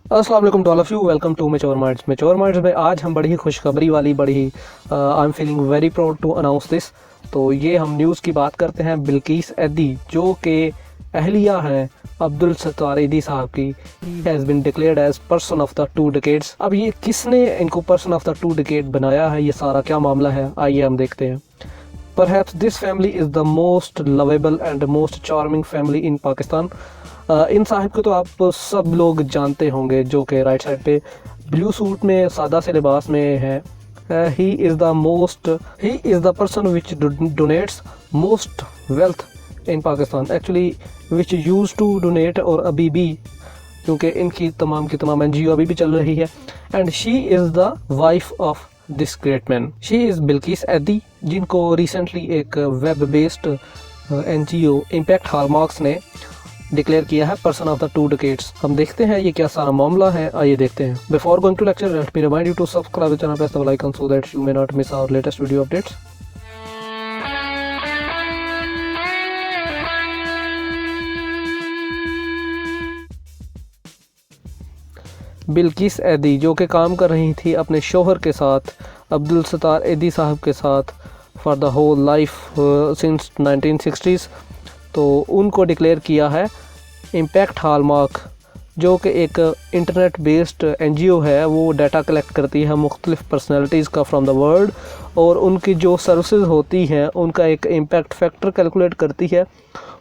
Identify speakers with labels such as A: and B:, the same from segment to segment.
A: अस्सलाम वालेकुम to all of you, welcome to Mature Minds. Mature Minds में आज हम बड़ी ही खुशखबरी वाली I am feeling very proud to announce this. तो ये हम न्यूज़ की बात करते हैं बिल्किस ऐदी, जो कि अहलिया हैं अब्दुल सत्तार ऐदी साहब की। He has been declared as person of the 2 decades. अब ये किसने इनको पर्सन ऑफ द 2 डिकेड बनाया है, ये सारा क्या मामला है, आइए हम देखते हैं। Perhaps this family is the most lovable and most charming family in Pakistan. इन साहिब को तो आप सब लोग जानते होंगे, जो कि राइट साइड पे ब्लू सूट में सादा से लिबास में है। He is the person which donates most wealth in Pakistan, actually which use to donate, और अभी भी क्योंकि इनकी तमाम की तमाम NGO अभी भी चल रही है। And she is the wife of this great man. She is Bilquis Edhi, जिनको रिसेंटली एक web based NGO Impact Hallmarks ने डिक्लेयर किया है पर्सन ऑफ द 2 डिकेड्स। हम देखते हैं ये क्या सारा मामला है, आइए देखते हैं। Before going to lecture, let me remind you to subscribe the channel, press the bell icon so that you may not miss our latest video updates. Bilquis Edhi, जो कि काम कर रही थी अपने शोहर के साथ अब्दुल सत्तार ऐदी साहब के साथ for the whole life since 1960s, तो उनको डिक्लेयर किया है इम्पैक्ट हॉलमार्क, जो कि एक इंटरनेट बेस्ड NGO है। वो डाटा कलेक्ट करती है मुख्तलिफ पर्सनैलिटीज़ का फ्राम द वर्ल्ड, और उनकी जो सर्विसेज होती हैं उनका एक इम्पैक्ट फैक्टर कैलकुलेट करती है।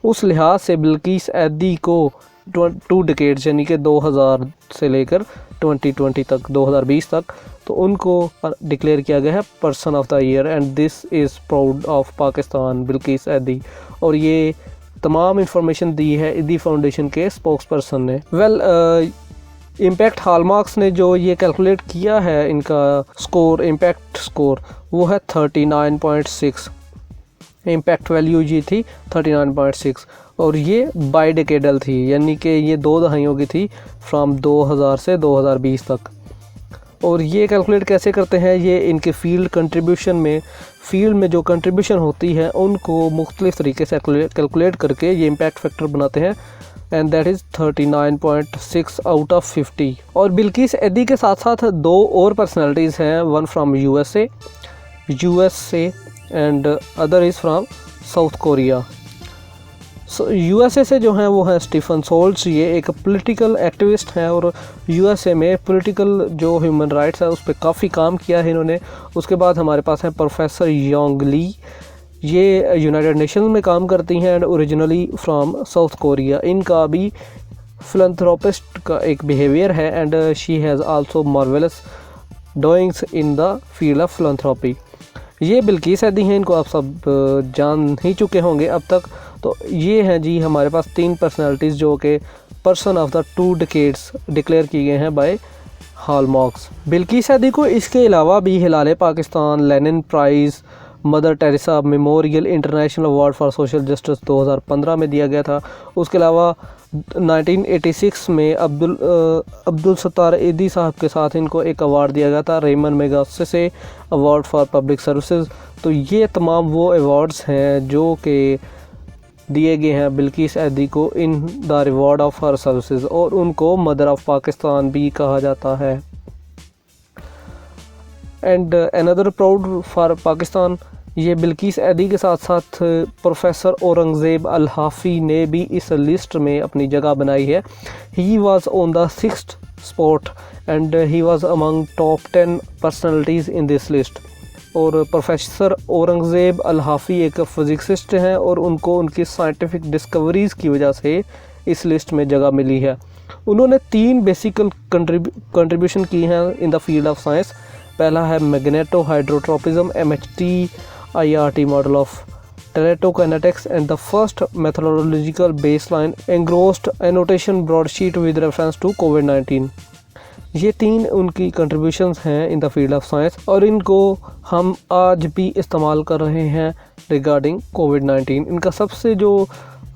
A: उस लिहाज से बिल्किस ऐदी को 2 डिकेड्स यानी कि 2000 से लेकर 2020 तक, 2020 तक, तो उनको डिक्लेयर किया गया है person of the year. And this is proud of Pakistan, Bilquis Edhi. और ये तमाम इंफॉर्मेशन दी है ऐदी फाउंडेशन के स्पोक्स पर्सन ने। इम्पैक्ट हॉलमार्क्स ने जो ये कैलकुलेट किया है इनका स्कोर, इम्पैक्ट स्कोर, वो है 39.6। इम्पैक्ट वैल्यू ये थी 39.6, और ये बाई डेकेडल थी, यानी कि ये 2 दहाइयों की थी, फ्राम 2000 से 2020 तक। और ये कैलकुलेट कैसे करते हैं, ये इनके फील्ड में जो कंट्रीब्यूशन होती है उनको मुख्तलिफ तरीके से कैलकुलेट करके ये इम्पैक्ट फैक्टर बनाते हैं, and that is 39.6 out of 50। और बिल्किस ऐदी के साथ साथ 2 और पर्सनैलिटीज़ हैं, one from USA and other is from south Korea. USA से जो हैं वो है स्टीफन सोल्स। ये एक पॉलिटिकल एक्टिविस्ट हैं और USA में पॉलिटिकल जो ह्यूमन राइट्स है उस पर काफ़ी काम किया है इन्होंने। उसके बाद हमारे पास है प्रोफेसर योंग ली, ये यूनाइटेड नेशंस में काम करती हैं and originally from South Korea. इनका भी फिलंथ्रोपिस्ट का एक बिहेवियर है, and she has also marvellous doings in the field of philanthropy. ये बिल्किस ऐदी हैं, इनको आप सब जान ही चुके होंगे अब तक। तो ये हैं जी हमारे पास 3 पर्सनालिटीज़ जो कि person of the 2 decades declare किए गए हैं बाय हॉलमार्क्स। बिल्किस ऐदी को इसके अलावा भी Hilal Pakistan, Lenin prize, Mother Teresa memorial, international award for social justice 2015 में दिया गया था। उसके अलावा 1986 में अब्दुल सत्तार ऐदी साहब के साथ इनको एक अवार्ड दिया गया था, Ramon Magsaysay award for public services. तो ये तमाम वो अवार्ड्स हैं जो कि दिए गए हैं बिल्किस ऐदी को in the reward of her services, और उनको मदर ऑफ पाकिस्तान भी कहा जाता है। And another proud for Pakistan, ये बिल्किस ऐदी के साथ साथ प्रोफेसर औरंगज़ेब अल-हाफ़ी ने भी इस लिस्ट में अपनी जगह बनाई है। He was on the 6th spot and he was among top 10 personalities in this list. और प्रोफेसर औरंगज़ेब अल-हाफ़ी एक फिज़िसिस्ट हैं और उनको उनकी साइंटिफिक डिस्कवरीज़ की वजह से इस लिस्ट में जगह मिली है। उन्होंने 3 बेसिकल कंट्रीब्यूशन की हैं in the field of science. पहला है magneto hydrotropism, MHT IRT model of teratokinetics, and the first methodological baseline engrossed annotation broadsheet with reference to COVID. ये 3 उनकी कंट्रीब्यूशंस हैं in the field of science, और इनको हम आज भी इस्तेमाल कर रहे हैं रिगार्डिंग कोविड-19। इनका सबसे जो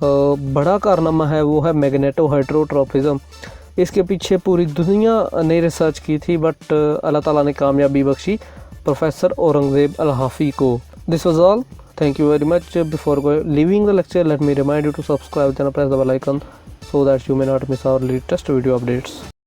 A: बड़ा कारनामा है वो है मैग्नेटो हाइड्रोट्रोपिज्म। इसके पीछे पूरी दुनिया ने रिसर्च की थी, बट अल्लाह ताला ने कामयाबी बख्शी प्रोफेसर औरंगज़ेब अल-हाफ़ी को। This was all, thank you very much. Before leaving the lecture, let me remind you to subscribe the channel, press the bell icon so that you may not miss our latest video updates.